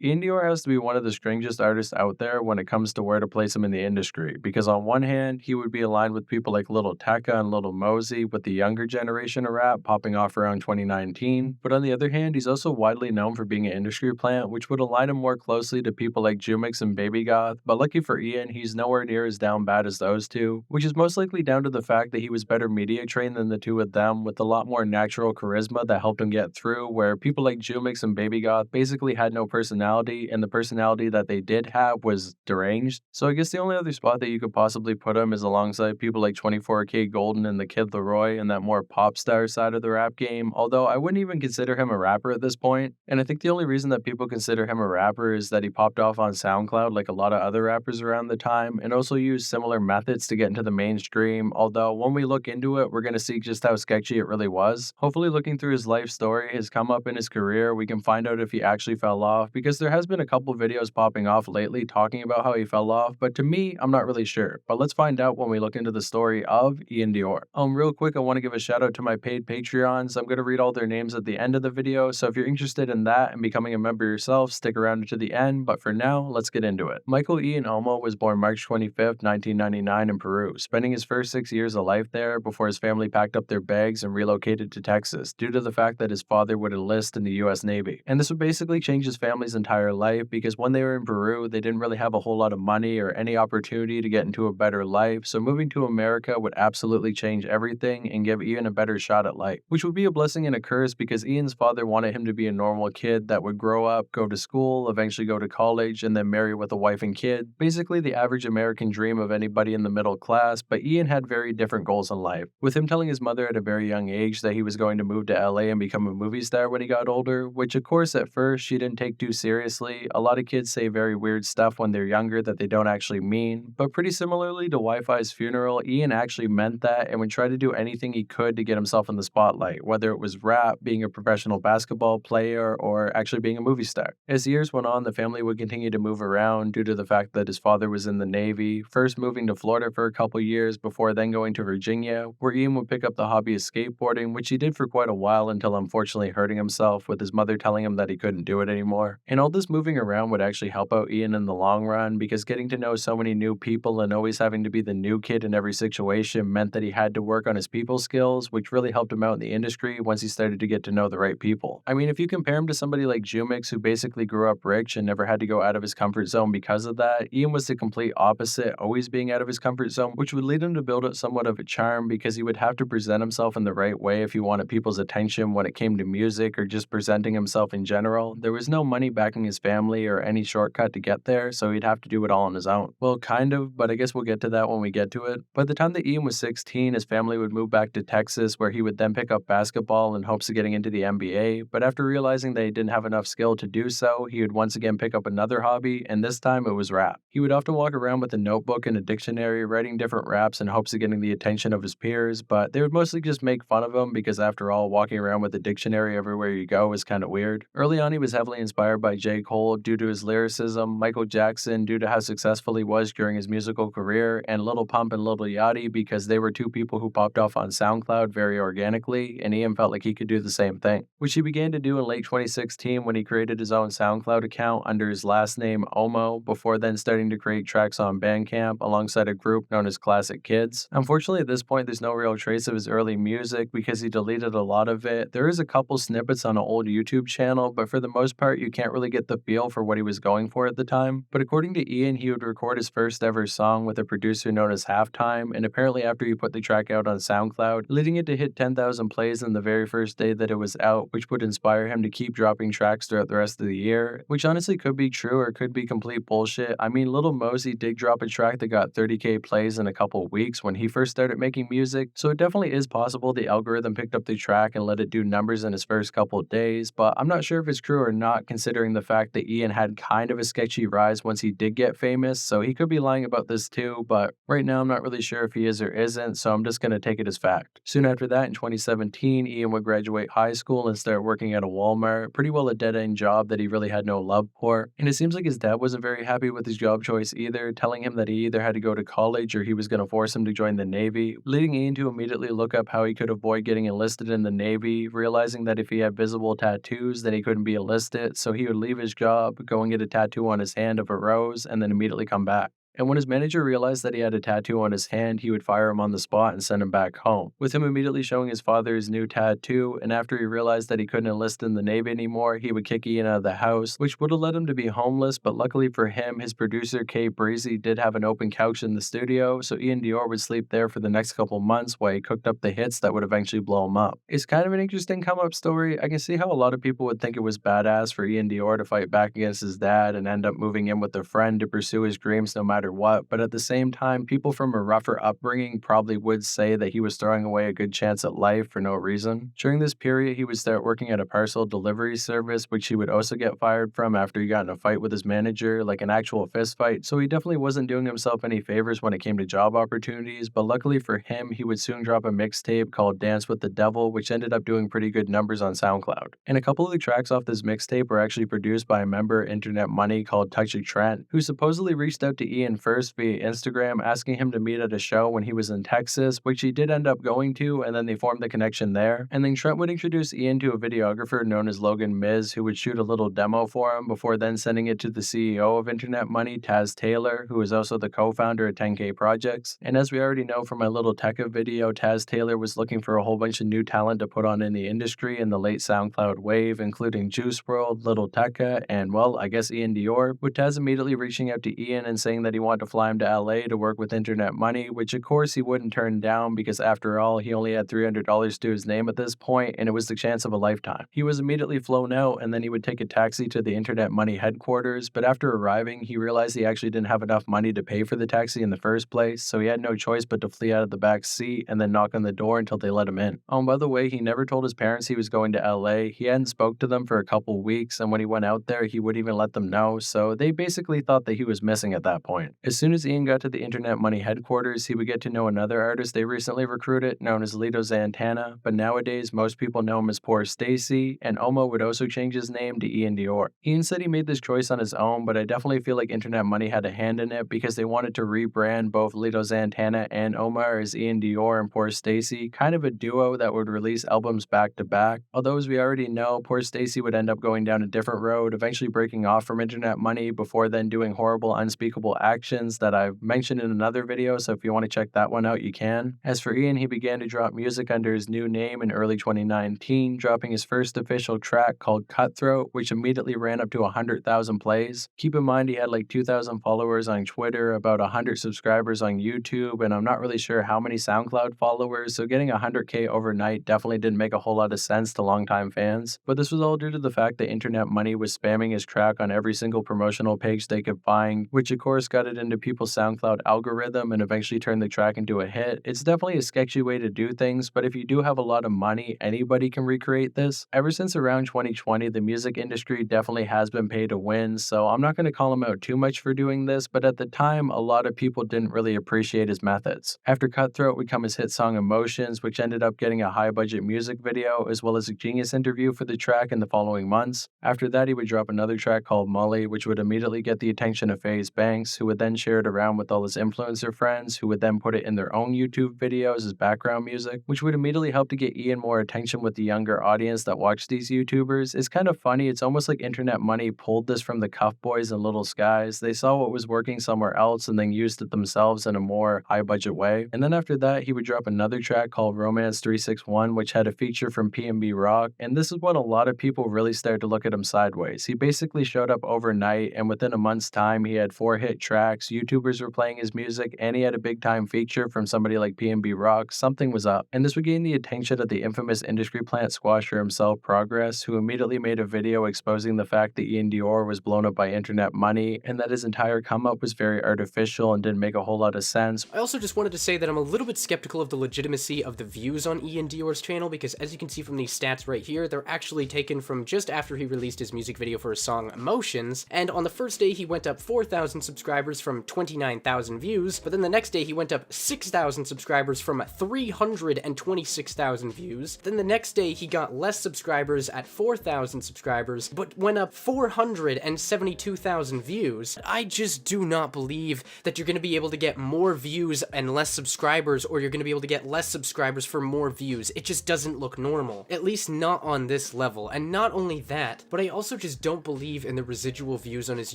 Iann Dior has to be one of the strangest artists out there when it comes to where to place him in the industry, because on one hand, he would be aligned with people like Lil Tecca and Lil Mosey with the younger generation of rap popping off around 2019, but on the other hand, he's also widely known for being an industry plant, which would align him more closely to people like Jumix and Baby Goth, but lucky for Ian, he's nowhere near as down bad as those two, which is most likely down to the fact that he was better media trained than the two of them, with a lot more natural charisma that helped him get through, where people like Jumix and Baby Goth basically had no personality, and the personality that they did have was deranged. So I guess the only other spot that you could possibly put him is alongside people like 24K Golden and the Kid Leroy and that more pop star side of the rap game, although I wouldn't even consider him a rapper at this point. And I think the only reason that people consider him a rapper is that he popped off on SoundCloud like a lot of other rappers around the time, and also used similar methods to get into the mainstream, although when we look into it, we're going to see just how sketchy it really was. Hopefully looking through his life story, his come up in his career, we can find out if he actually fell off, because there has been a couple videos popping off lately talking about how he fell off, but to me, I'm not really sure. But let's find out when we look into the story of Iann Dior. Real quick, I want to give a shout out to my paid Patreons. I'm going to read all their names at the end of the video, so if you're interested in that and becoming a member yourself, stick around to the end, but for now, let's get into it. Michael Ian Olmo was born March 25th, 1999 in Peru, spending his first 6 years of life there before his family packed up their bags and relocated to Texas due to the fact that his father would enlist in the US Navy. And this would basically change his family's entire life, because when they were in Peru, they didn't really have a whole lot of money or any opportunity to get into a better life, so moving to America would absolutely change everything and give Ian a better shot at life, which would be a blessing and a curse, because Ian's father wanted him to be a normal kid that would grow up, go to school, eventually go to college, and then marry with a wife and kid, basically the average American dream of anybody in the middle class. But Ian had very different goals in life, with him telling his mother at a very young age that he was going to move to LA and become a movie star when he got older, which of course at first she didn't take too seriously. A lot of kids say very weird stuff when they're younger that they don't actually mean, but pretty similarly to Wi-Fi's funeral, Ian actually meant that and would try to do anything he could to get himself in the spotlight, whether it was rap, being a professional basketball player, or actually being a movie star. As years went on, the family would continue to move around due to the fact that his father was in the Navy, first moving to Florida for a couple years before then going to Virginia, where Ian would pick up the hobby of skateboarding, which he did for quite a while until unfortunately hurting himself, with his mother telling him that he couldn't do it anymore. And all this moving around would actually help out Ian in the long run, because getting to know so many new people and always having to be the new kid in every situation meant that he had to work on his people skills, which really helped him out in the industry once he started to get to know the right people. I mean, if you compare him to somebody like Jumix, who basically grew up rich and never had to go out of his comfort zone because of that, Ian was the complete opposite, always being out of his comfort zone, which would lead him to build up somewhat of a charm, because he would have to present himself in the right way if he wanted people's attention when it came to music or just presenting himself in general. There was no money backing his family or any shortcut to get there, so he'd have to do it all on his own. Well, kind of, but I guess we'll get to that when we get to it. By the time that Ian was 16, his family would move back to Texas, where he would then pick up basketball in hopes of getting into the NBA, but after realizing that he didn't have enough skill to do so, he would once again pick up another hobby, and this time it was rap. He would often walk around with a notebook and a dictionary, writing different raps in hopes of getting the attention of his peers, but they would mostly just make fun of him, because after all, walking around with a dictionary everywhere you go is kind of weird. Early on, he was heavily inspired by J. Cole due to his lyricism, Michael Jackson due to how successful he was during his musical career, and Lil Pump and Lil Yachty because they were two people who popped off on SoundCloud very organically, and Ian felt like he could do the same thing, which he began to do in late 2016 when he created his own SoundCloud account under his last name Omo, before then starting to create tracks on Bandcamp alongside a group known as Classic Kids. Unfortunately, at this point, there's no real trace of his early music because he deleted a lot of it. There is a couple snippets on an old YouTube channel, but for the most part, you can't really get the feel for what he was going for at the time. But according to Ian, he would record his first ever song with a producer known as Halftime, and apparently after he put the track out on SoundCloud, leading it to hit 10,000 plays on the very first day that it was out, which would inspire him to keep dropping tracks throughout the rest of the year, which honestly could be true or could be complete bullshit. I mean, Lil Mosey did drop a track that got 30k plays in a couple weeks when he first started making music, so it definitely is possible the algorithm picked up the track and let it do numbers in his first couple days, but I'm not sure if it's true or not, considering the fact that Ian had kind of a sketchy rise once he did get famous, so he could be lying about this too, but right now I'm not really sure if he is or isn't, so I'm just gonna take it as fact. Soon after that, in 2017, Ian would graduate high school and start working at a Walmart, pretty well a dead-end job that he really had no love for, and it seems like his dad wasn't very happy with his job choice either, telling him that he either had to go to college or he was gonna force him to join the Navy, leading Ian to immediately look up how he could avoid getting enlisted in the Navy, realizing that if he had visible tattoos, then he couldn't be enlisted, so he would leave leave his job, go and get a tattoo on his hand of a rose, and then immediately come back. And when his manager realized that he had a tattoo on his hand, he would fire him on the spot and send him back home, with him immediately showing his father his new tattoo. And after he realized that he couldn't enlist in the Navy anymore, he would kick Ian out of the house, which would have led him to be homeless. But luckily for him, his producer Kate Breezy did have an open couch in the studio, so Iann Dior would sleep there for the next couple months while he cooked up the hits that would eventually blow him up. It's kind of an interesting come-up story. I can see how a lot of people would think it was badass for Iann Dior to fight back against his dad and end up moving in with a friend to pursue his dreams no matter what, but at the same time, people from a rougher upbringing probably would say that he was throwing away a good chance at life for no reason. During this period, he would start working at a parcel delivery service, which he would also get fired from after he got in a fight with his manager, like an actual fist fight, so he definitely wasn't doing himself any favors when it came to job opportunities. But luckily for him, he would soon drop a mixtape called Dance with the Devil, which ended up doing pretty good numbers on SoundCloud. And a couple of the tracks off this mixtape were actually produced by a member of Internet Money called Touch of Trent, who supposedly reached out to Ian first via Instagram asking him to meet at a show when he was in Texas, which he did end up going to, and then they formed the connection there. And then Trent would introduce Ian to a videographer known as Logan Miz, who would shoot a little demo for him before then sending it to the CEO of Internet Money, Taz Taylor, who is also the co-founder of 10K Projects. And as we already know from my little Tekka video, Taz Taylor was looking for a whole bunch of new talent to put on in the industry in the late SoundCloud wave, including Juice WRLD, Little Tekka, and well, I guess Iann Dior, with Taz immediately reaching out to Ian and saying that he wanted to fly him to LA to work with Internet Money, which of course he wouldn't turn down because after all, he only had $300 to his name at this point, and it was the chance of a lifetime. He was immediately flown out, and then he would take a taxi to the Internet Money headquarters, but after arriving, he realized he actually didn't have enough money to pay for the taxi in the first place, so he had no choice but to flee out of the back seat and then knock on the door until they let him in. By the way, he never told his parents he was going to LA. He hadn't spoke to them for a couple weeks, and when he went out there, he wouldn't even let them know, so they basically thought that he was missing at that point. As soon as Ian got to the Internet Money headquarters, he would get to know another artist they recently recruited, known as Lito Zantana, but nowadays most people know him as Poor Stacy, and Omo would also change his name to Iann Dior. Ian said he made this choice on his own, but I definitely feel like Internet Money had a hand in it because they wanted to rebrand both Lito Zantana and Omar as Iann Dior and Poor Stacy, kind of a duo that would release albums back to back. Although as we already know, Poor Stacy would end up going down a different road, eventually breaking off from Internet Money before then doing horrible unspeakable actions that I've mentioned in another video, so if you want to check that one out, you can. As for Ian, he began to drop music under his new name in early 2019, dropping his first official track called Cutthroat, which immediately ran up to 100,000 plays. Keep in mind he had like 2,000 followers on Twitter, about 100 subscribers on YouTube, and I'm not really sure how many SoundCloud followers, so getting 100K overnight definitely didn't make a whole lot of sense to longtime fans. But this was all due to the fact that Internet Money was spamming his track on every single promotional page they could find, which of course got it into people's SoundCloud algorithm and eventually turned the track into a hit. It's definitely a sketchy way to do things, but if you do have a lot of money, anybody can recreate this. Ever since around 2020, the music industry definitely has been paid to win, so I'm not going to call him out too much for doing this, but at the time, a lot of people didn't really appreciate his methods. After Cutthroat would come his hit song Emotions, which ended up getting a high-budget music video, as well as a Genius interview for the track in the following months. After that, he would drop another track called Molly, which would immediately get the attention of FaZe Banks, who would then share it around with all his influencer friends, who would then put it in their own YouTube videos as background music, which would immediately help to get Ian more attention with the younger audience that watched these YouTubers. It's kind of funny, it's almost like Internet Money pulled this from the Cuff Boys and Little Skies. They saw what was working somewhere else and then used it themselves in a more high-budget way. And then after that, he would drop another track called Romance 361, which had a feature from PNB Rock, and this is when a lot of people really started to look at him sideways. He basically showed up overnight, and within a month's time, he had 4 hit tracks, YouTubers were playing his music, and he had a big-time feature from somebody like PNB Rock. Something was up. And this would gain the attention of the infamous industry plant squasher himself, Progress, who immediately made a video exposing the fact that Iann Dior was blown up by Internet Money, and that his entire come-up was very artificial and didn't make a whole lot of sense. I also just wanted to say that I'm a little bit skeptical of the legitimacy of the views on Iann Dior's channel, because as you can see from these stats right here, they're actually taken from just after he released his music video for his song Emotions, and on the first day he went up 4,000 subscribers, subscribers from 29,000 views, but then the next day he went up 6,000 subscribers from 326,000 views. Then the next day he got less subscribers at 4,000 subscribers, but went up 472,000 views. I just do not believe that you're going to be able to get more views and less subscribers, or you're going to be able to get less subscribers for more views. It just doesn't look normal, at least not on this level. And not only that, but I also just don't believe in the residual views on his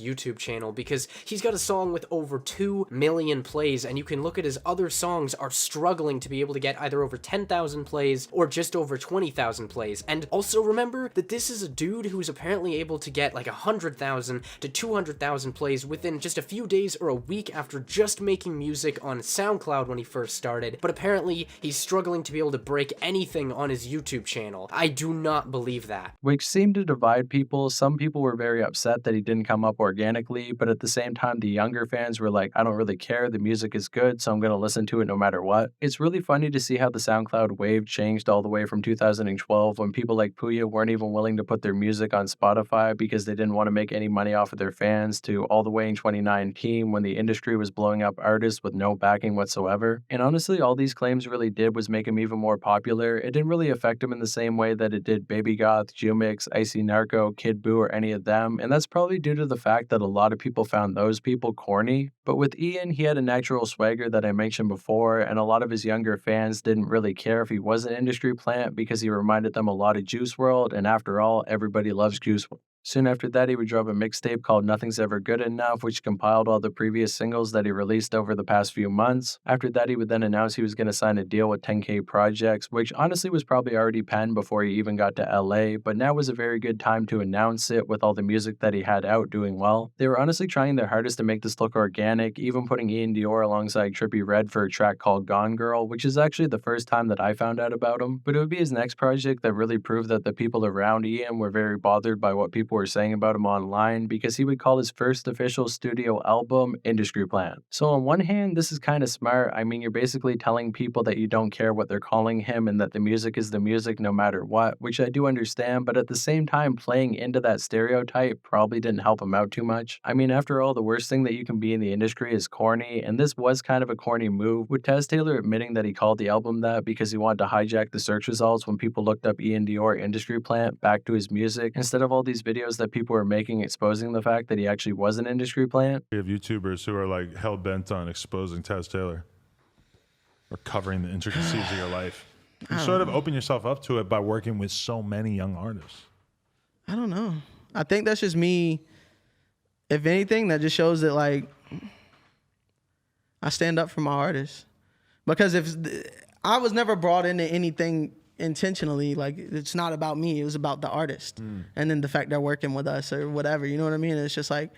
YouTube channel, because he's got a song with over 2 million plays, and you can look at his other songs are struggling to be able to get either over 10,000 plays or just over 20,000 plays. And also remember that this is a dude who's apparently able to get like 100,000 to 200,000 plays within just a few days or a week after just making music on SoundCloud when he first started, but apparently he's struggling to be able to break anything on his YouTube channel. I do not believe that. Which seemed to divide people. Some people were very upset that he didn't come up organically, but at the same time, the younger fans were like, I don't really care, the music is good, so I'm going to listen to it no matter what. It's really funny to see how the SoundCloud wave changed all the way from 2012 when people like Puya weren't even willing to put their music on Spotify because they didn't want to make any money off of their fans, to all the way in 2019 when the industry was blowing up artists with no backing whatsoever. And honestly, all these claims really did was make him even more popular. It didn't really affect him in the same way that it did Baby Goth, Jumix, Icy Narco, Kid Buu, or any of them, and that's probably due to the fact that a lot of people found those people corny. But with Iann, he had a natural swagger that I mentioned before, and a lot of his younger fans didn't really care if he was an industry plant because he reminded them a lot of Juice WRLD, and after all, everybody loves Juice WRLD. Soon after that, he would drop a mixtape called Nothing's Ever Good Enough, which compiled all the previous singles that he released over the past few months. After that, he would then announce he was going to sign a deal with 10K Projects, which honestly was probably already penned before he even got to LA, but now was a very good time to announce it with all the music that he had out doing well. They were honestly trying their hardest to make this look organic, even putting Iann Dior alongside Trippie Redd for a track called Gone Girl, which is actually the first time that I found out about him. But it would be his next project that really proved that the people around Iann were very bothered by what people were saying about him online, because he would call his first official studio album Industry Plant. So on one hand, this is kind of smart. I mean, you're basically telling people that you don't care what they're calling him and that the music is the music no matter what, which I do understand, but at the same time, playing into that stereotype probably didn't help him out too much. I mean, after all, the worst thing that you can be in the industry is corny, and this was kind of a corny move, with Taz Taylor admitting that he called the album that because he wanted to hijack the search results when people looked up Iann Dior Industry Plant back to his music, instead of all these videos that people were making exposing the fact that he actually was an industry plant. We have YouTubers who are like hell-bent on exposing Taz Taylor or covering the intricacies of your life. You sort of open yourself up to it by working with so many young artists. I don't know. I think that's just me. If anything, that just shows that, like, I stand up for my artists. Because if I was never brought into anything intentionally, like, it's not about me, it was about the artist. And then the fact they're working with us or whatever, you know what I mean? It's just like,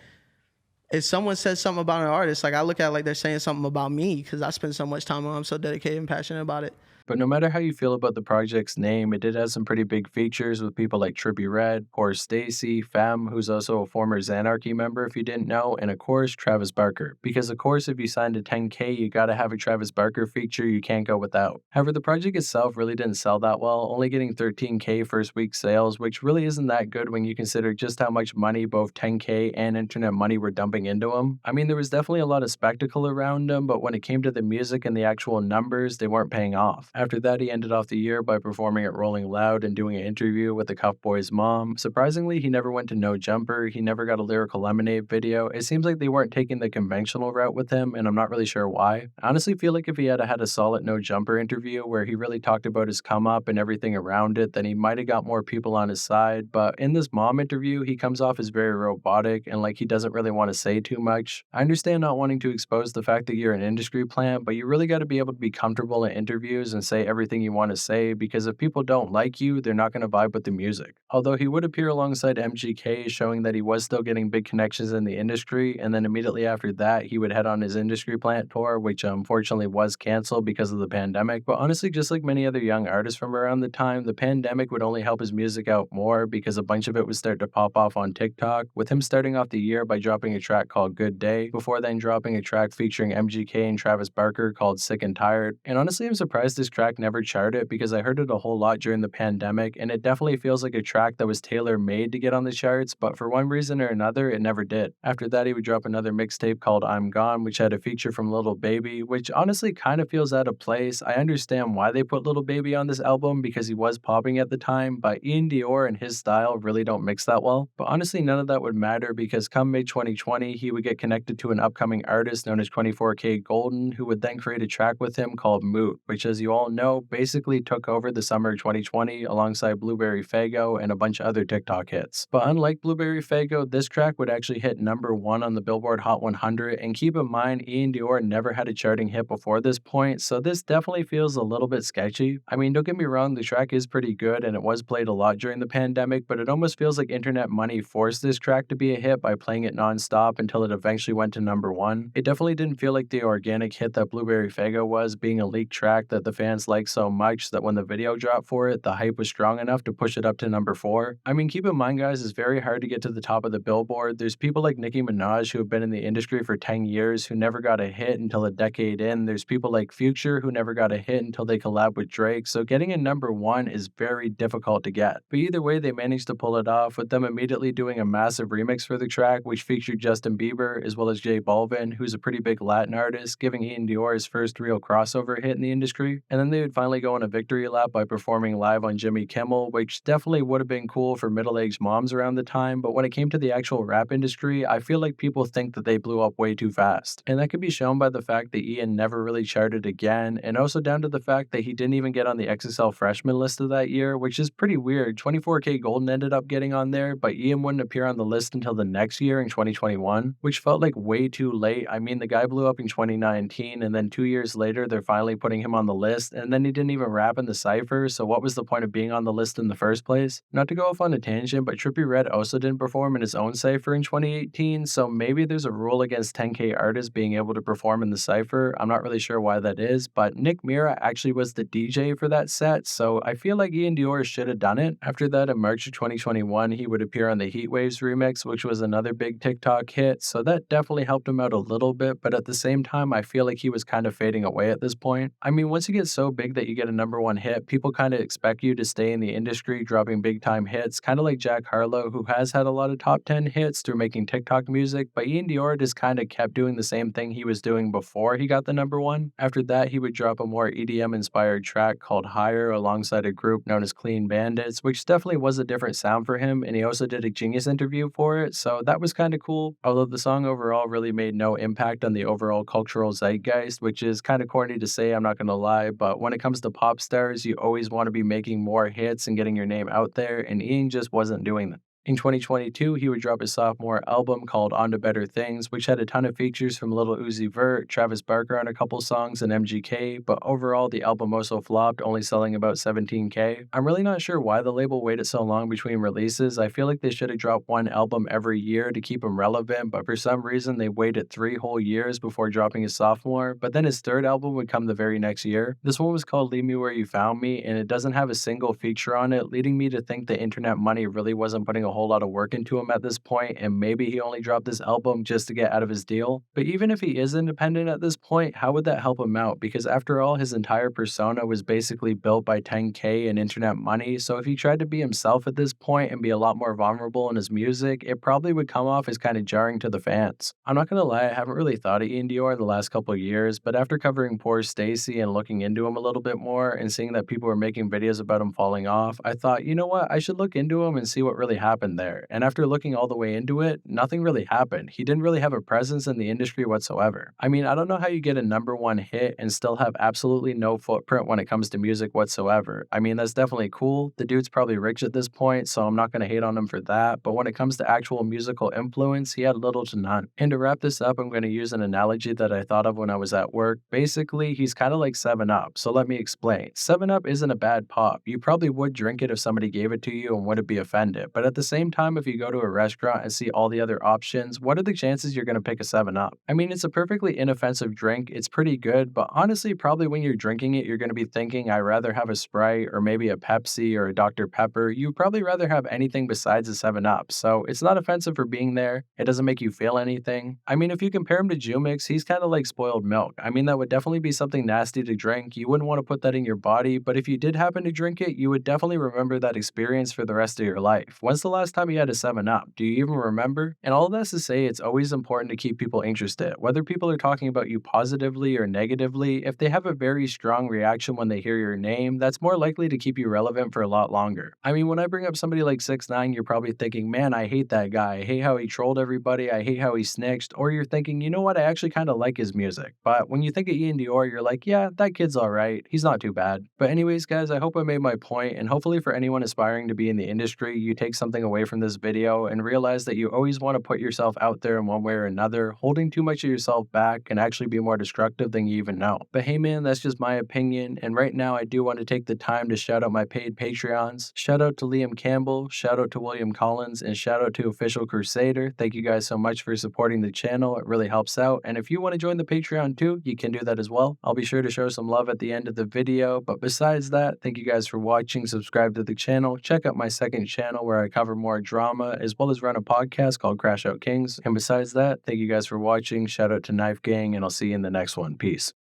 if someone says something about an artist, like, I look at it like they're saying something about me because I spend so much time on it. I'm so dedicated and passionate about it. But no matter how you feel about the project's name, it did have some pretty big features with people like Trippie Redd, Poor Stacy, Femme, who's also a former Xanarchy member if you didn't know, and of course, Travis Barker. Because of course, if you signed to 10K, you gotta have a Travis Barker feature you can't go without. However, the project itself really didn't sell that well, only getting 13K first week sales, which really isn't that good when you consider just how much money both 10K and internet money were dumping into him. I mean, there was definitely a lot of spectacle around him, but when it came to the music and the actual numbers, they weren't paying off. After that, he ended off the year by performing at Rolling Loud and doing an interview with the Cuff Boy's mom. Surprisingly, he never went to No Jumper, he never got a Lyrical Lemonade video. It seems like they weren't taking the conventional route with him, and I'm not really sure why. I honestly feel like if he had had a solid No Jumper interview where he really talked about his come up and everything around it, then he might have got more people on his side. But in this mom interview, he comes off as very robotic and like he doesn't really want to say too much. I understand not wanting to expose the fact that you're an industry plant, but you really got to be able to be comfortable in interviews and say everything you want to say, because if people don't like you, they're not going to vibe with the music. Although he would appear alongside MGK, showing that he was still getting big connections in the industry, and then immediately after that, he would head on his industry plant tour, which unfortunately was canceled because of the pandemic. But honestly, just like many other young artists from around the time, the pandemic would only help his music out more because a bunch of it would start to pop off on TikTok, with him starting off the year by dropping a track called Good Day, before then dropping a track featuring MGK and Travis Barker called Sick and Tired. And honestly, I'm surprised this track track never charted because I heard it a whole lot during the pandemic, and it definitely feels like a track that was tailor-made to get on the charts, but for one reason or another, it never did. After that, he would drop another mixtape called I'm Gone, which had a feature from Lil Baby, which honestly kind of feels out of place. I understand why they put Lil Baby on this album because he was popping at the time, but Iann Dior and his style really don't mix that well. But honestly, none of that would matter because come May 2020, he would get connected to an upcoming artist known as 24K Golden, who would then create a track with him called Moot, which, as you all know, basically took over the summer of 2020 alongside Blueberry Faygo and a bunch of other TikTok hits. But unlike Blueberry Faygo, this track would actually hit #1 on the Billboard Hot 100, and keep in mind, Iann Dior never had a charting hit before this point, so this definitely feels a little bit sketchy. I mean, don't get me wrong, the track is pretty good and it was played a lot during the pandemic, but it almost feels like internet money forced this track to be a hit by playing it non-stop until it eventually went to #1. It definitely didn't feel like the organic hit that Blueberry Faygo was, being a leaked track that the fans liked so much that when the video dropped for it, the hype was strong enough to push it up to #4. I mean, keep in mind, guys, it's very hard to get to the top of the Billboard. There's people like Nicki Minaj who have been in the industry for 10 years who never got a hit until a decade in. There's people like Future who never got a hit until they collabed with Drake, so getting a #1 is very difficult to get. But either way, they managed to pull it off, with them immediately doing a massive remix for the track, which featured Justin Bieber as well as J Balvin, who's a pretty big Latin artist, giving Iann Dior his first real crossover hit in the industry. And then they would finally go on a victory lap by performing live on Jimmy Kimmel, which definitely would have been cool for middle-aged moms around the time, but when it came to the actual rap industry, I feel like people think that they blew up way too fast. And that could be shown by the fact that Iann never really charted again, and also down to the fact that he didn't even get on the XXL freshman list of that year, which is pretty weird. 24K Golden ended up getting on there, but Iann wouldn't appear on the list until the next year in 2021, which felt like way too late. I mean, the guy blew up in 2019, and then 2 years later, they're finally putting him on the list, and then he didn't even rap in the cypher, so what was the point of being on the list in the first place? Not to go off on a tangent, but Trippie Redd also didn't perform in his own cypher in 2018, so maybe there's a rule against 10K artists being able to perform in the cypher. I'm not really sure why that is, but Nick Mira actually was the DJ for that set, so I feel like Iann Dior should have done it. After that, in March of 2021, he would appear on the Heatwaves remix, which was another big TikTok hit, so that definitely helped him out a little bit, but at the same time, I feel like he was kind of fading away at this point. I mean, once you get so big that you get a #1 hit, people kind of expect you to stay in the industry, dropping big time hits, kind of like Jack Harlow, who has had a lot of top 10 hits through making TikTok music, but Iann Dior just kind of kept doing the same thing he was doing before he got the #1. After that, he would drop a more EDM inspired track called Higher alongside a group known as Clean Bandits, which definitely was a different sound for him, and he also did a Genius interview for it, so that was kind of cool. Although the song overall really made no impact on the overall cultural zeitgeist, which is kind of corny to say, I'm not gonna lie, but when it comes to pop stars, you always want to be making more hits and getting your name out there, and Ian just wasn't doing that. In 2022, he would drop his sophomore album called On to Better Things, which had a ton of features from Lil Uzi Vert, Travis Barker on a couple songs, and MGK, but overall, the album also flopped, only selling about 17K. I'm really not sure why the label waited so long between releases. I feel like they should have dropped one album every year to keep him relevant, but for some reason, they waited 3 whole years before dropping his sophomore, but then his third album would come the very next year. This one was called Leave Me Where You Found Me, and it doesn't have a single feature on it, leading me to think the internet money really wasn't putting a whole lot of work into him at this point, and maybe he only dropped this album just to get out of his deal. But even if he is independent at this point, how would that help him out? Because after all, his entire persona was basically built by 10K and internet money, so if he tried to be himself at this point and be a lot more vulnerable in his music, it probably would come off as kind of jarring to the fans. I'm not gonna lie, I haven't really thought of Iann Dior in the last couple of years, but after covering Poor Stacy and looking into him a little bit more and seeing that people were making videos about him falling off, I thought, you know what, I should look into him and see what really happened there. And after looking all the way into it, nothing really happened. He didn't really have a presence in the industry whatsoever. I mean, I don't know how you get a #1 hit and still have absolutely no footprint when it comes to music whatsoever. I mean, that's definitely cool. The dude's probably rich at this point, so I'm not going to hate on him for that. But when it comes to actual musical influence, he had little to none. And to wrap this up, I'm going to use an analogy that I thought of when I was at work. Basically, he's kind of like 7-Up. So let me explain. 7-Up isn't a bad pop. You probably would drink it if somebody gave it to you and wouldn't be offended. But at the same time, if you go to a restaurant and see all the other options, what are the chances you're going to pick a 7 Up? I mean, it's a perfectly inoffensive drink, it's pretty good, but honestly, probably when you're drinking it, you're going to be thinking, I'd rather have a Sprite or maybe a Pepsi or a Dr. Pepper. You'd probably rather have anything besides a 7 Up, so it's not offensive for being there. It doesn't make you feel anything. I mean, if you compare him to Jumix, he's kind of like spoiled milk. I mean, that would definitely be something nasty to drink. You wouldn't want to put that in your body, but if you did happen to drink it, you would definitely remember that experience for the rest of your life. When's the last time you had a 7 Up? Do you even remember? And all that's to say, it's always important to keep people interested. Whether people are talking about you positively or negatively, if they have a very strong reaction when they hear your name, that's more likely to keep you relevant for a lot longer. I mean, when I bring up somebody like 6ix9ine, you're probably thinking, man, I hate that guy. I hate how he trolled everybody. I hate how he snitched. Or you're thinking, you know what? I actually kind of like his music. But when you think of Iann Dior, you're like, yeah, that kid's all right. He's not too bad. But anyways, guys, I hope I made my point, and hopefully for anyone aspiring to be in the industry, you take something away from this video and realize that you always want to put yourself out there in one way or another. Holding too much of yourself back can actually be more destructive than you even know. But hey man, that's just my opinion, and right now I do want to take the time to shout out my paid Patreons. Shout out to Liam Campbell, shout out to William Collins, and shout out to Official Crusader. Thank you guys so much for supporting the channel. It really helps out, and if you want to join the Patreon too, you can do that as well. I'll be sure to show some love at the end of the video, but besides that, thank you guys for watching. Subscribe to the channel. Check out my second channel where I cover more drama, as well as run a podcast called Crash Out Kings. And besides that, thank you guys for watching. Shout out to Knife Gang, and I'll see you in the next one. Peace.